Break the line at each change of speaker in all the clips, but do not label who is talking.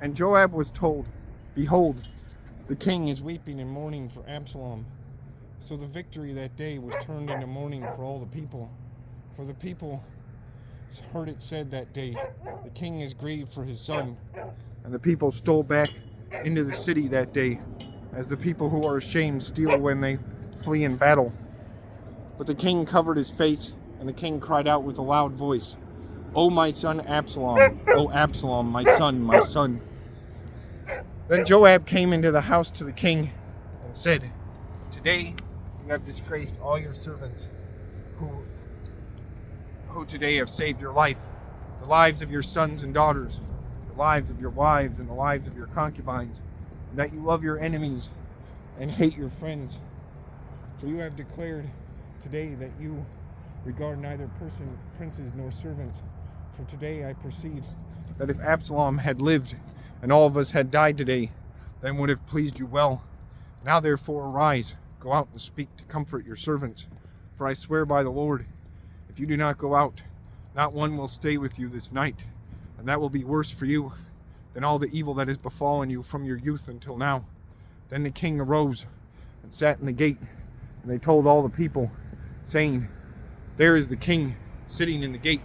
And Joab was told, Behold, the king is weeping and mourning for Absalom. So the victory that day was turned into mourning for all the people. For the people heard it said that day, The king is grieved for his son. And the people stole back into the city that day, as the people who are ashamed steal when they flee in battle. But the king covered his face, and the king cried out with a loud voice, O my son Absalom, O Absalom, my son, my son. Then Joab came into the house to the king and said, Today you have disgraced all your servants who today have saved your life, the lives of your sons and daughters, the lives of your wives and the lives of your concubines, and that you love your enemies and hate your friends. For you have declared today that you regard neither princes nor servants. For today I perceive that if Absalom had lived and all of us had died today, then would have pleased you well. Now therefore arise, go out and speak to comfort your servants. For I swear by the Lord, if you do not go out, not one will stay with you this night, and that will be worse for you than all the evil that has befallen you from your youth until now. Then the king arose and sat in the gate, and they told all the people, saying, There is the king sitting in the gate.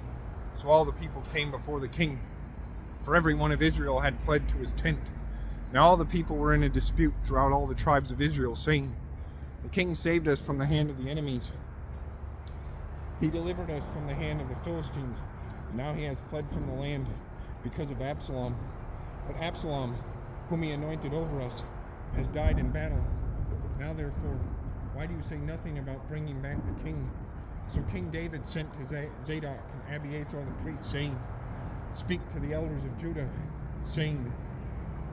So all the people came before the king, for every one of Israel had fled to his tent. Now all the people were in a dispute throughout all the tribes of Israel, saying, The king saved us from the hand of the enemies. He delivered us from the hand of the Philistines, and now he has fled from the land because of Absalom. But Absalom, whom he anointed over us, has died in battle. Now therefore, why do you say nothing about bringing back the king? So King David sent to Zadok and Abiathar the priests, saying, Speak to the elders of Judah, saying,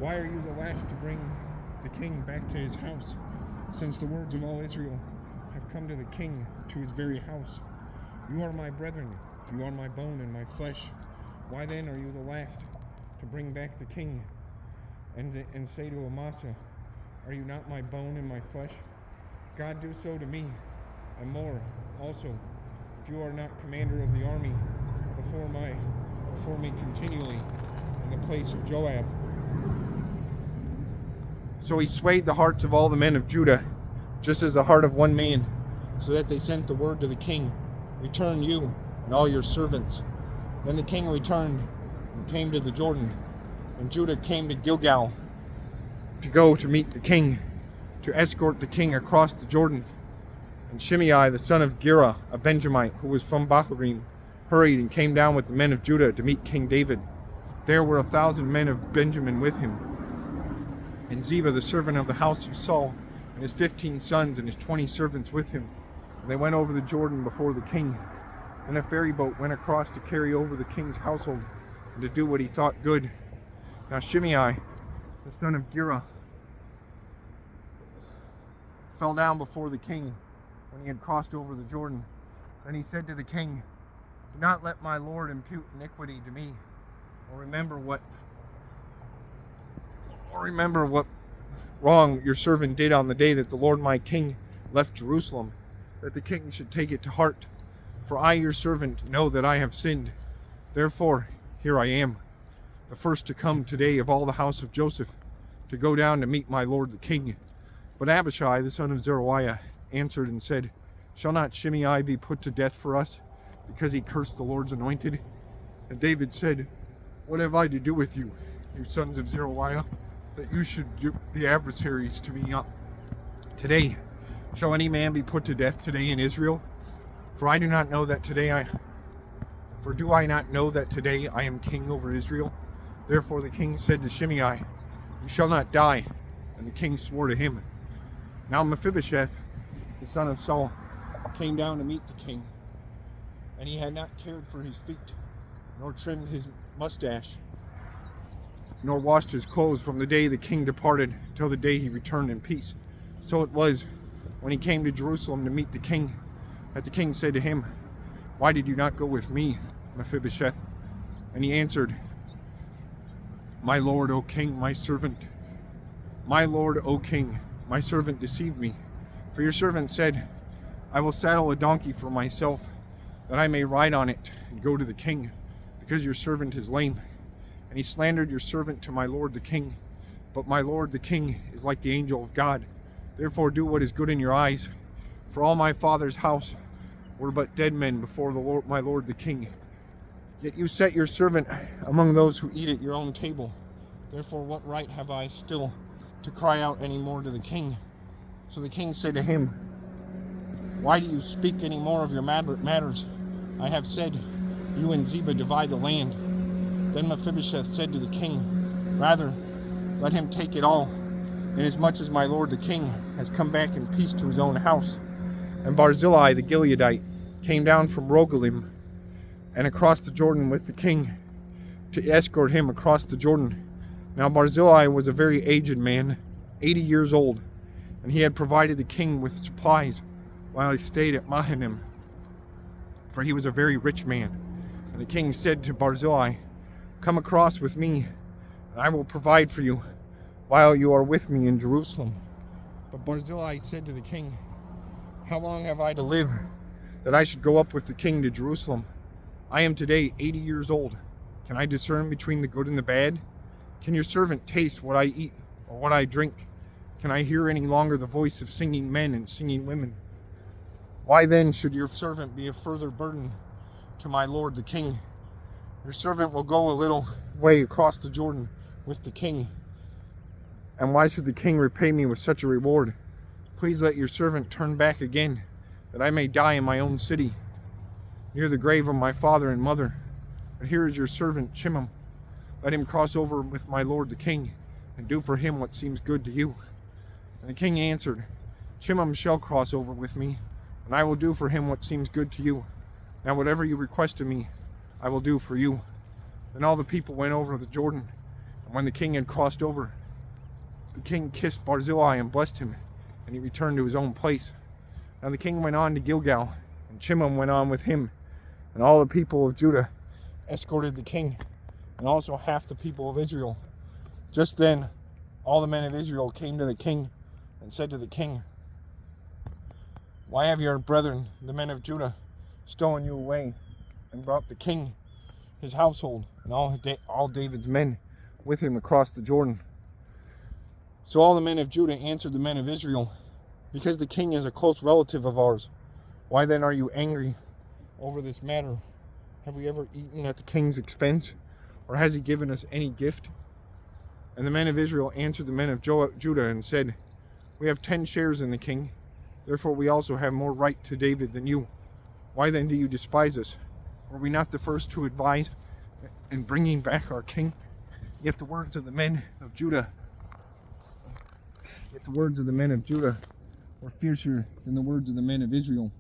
Why are you the last to bring the king back to his house, since the words of all Israel have come to the king, to his very house? You are my brethren, you are my bone and my flesh. Why then are you the last to bring back the king? And say to Amasa, Are you not my bone and my flesh? God do so to me, and more also, if you are not commander of the army before me continually in the place of Joab. So he swayed the hearts of all the men of Judah, just as the heart of one man, so that they sent the word to the king, Return you and all your servants. Then the king returned and came to the Jordan, and Judah came to Gilgal to go to meet the king, to escort the king across the Jordan. And Shimei, the son of Gera, a Benjamite, who was from Bahurim, hurried and came down with the men of Judah to meet King David. There were 1,000 men of Benjamin with him, and Ziba, the servant of the house of Saul, and his 15 sons and his 20 servants with him. And they went over the Jordan before the king. Then a ferry boat went across to carry over the king's household and to do what he thought good. Now Shimei, the son of Gera, fell down before the king when he had crossed over the Jordan. Then he said to the king, Do not let my lord impute iniquity to me, or remember what wrong your servant did on the day that the Lord my king left Jerusalem, that the king should take it to heart. For I, your servant, know that I have sinned. Therefore, here I am, the first to come today of all the house of Joseph, to go down to meet my lord the king. But Abishai, the son of Zeruiah, answered and said, Shall not Shimei be put to death for us, because he cursed the Lord's anointed? And David said, What have I to do with you, you sons of Zeruiah, that you should be adversaries to me today? Shall any man be put to death today in Israel? For do I not know that today I am king over Israel? Therefore the king said to Shimei, You shall not die. And the king swore to him. Now Mephibosheth, the son of Saul, came down to meet the king, and he had not cared for his feet, nor trimmed his mustache, nor washed his clothes from the day the king departed till the day he returned in peace. So it was, when he came to Jerusalem to meet the king, that the king said to him, Why did you not go with me, Mephibosheth? And he answered, My lord, O king, my lord, O king, my servant deceived me. For your servant said, I will saddle a donkey for myself, that I may ride on it and go to the king, because your servant is lame. and he slandered your servant to my lord the king. But my lord the king is like the angel of God. Therefore do what is good in your eyes. For all my father's house were but dead men before the Lord, my lord the king. Yet you set your servant among those who eat at your own table. Therefore what right have I still to cry out any more to the king? So the king said to him, why do you speak any more of your matters? I have said, you and Ziba divide the land. Then Mephibosheth said to the king, rather, let him take it all, inasmuch as my lord the king has come back in peace to his own house. And Barzillai the Gileadite came down from Rogelim and across the Jordan with the king to escort him across the Jordan. Now Barzillai was a very aged man, 80 years old, and he had provided the king with supplies while he stayed at Mahanaim, for he was a very rich man. And the king said to Barzillai, come across with me, and I will provide for you while you are with me in Jerusalem. But Barzillai said to the king, how long have I to live that I should go up with the king to Jerusalem? I am today 80 years old. Can I discern between the good and the bad? Can your servant taste what I eat or what I drink? Can I hear any longer the voice of singing men and singing women? Why then should your servant be a further burden to my lord the king? Your servant will go a little way across the Jordan with the king. And why should the king repay me with such a reward? Please let your servant turn back again, that I may die in my own city, near the grave of my father and mother. But here is your servant Chimham. Let him cross over with my lord the king, and do for him what seems good to you. And the king answered, Chimham shall cross over with me, and I will do for him what seems good to you. Now whatever you request of me, I will do for you. Then all the people went over the Jordan, and when the king had crossed over, the king kissed Barzillai and blessed him, and he returned to his own place. Now the king went on to Gilgal, and Chimham went on with him, and all the people of Judah escorted the king, and also half the people of Israel. Just then all the men of Israel came to the king and said to the king, why have your brethren, the men of Judah, stolen you away and brought the king, his household, and all David's men with him across the Jordan? So all the men of Judah answered the men of Israel, because the king is a close relative of ours. Why then are you angry over this matter? Have we ever eaten at the king's expense, or has he given us any gift? And the men of Israel answered the men of Judah and said, we have 10 shares in the king, therefore we also have more right to David than you. Why then do you despise us? Were we not the first to advise in bringing back our king? Yet the words of the men of Judah were fiercer than the words of the men of Israel.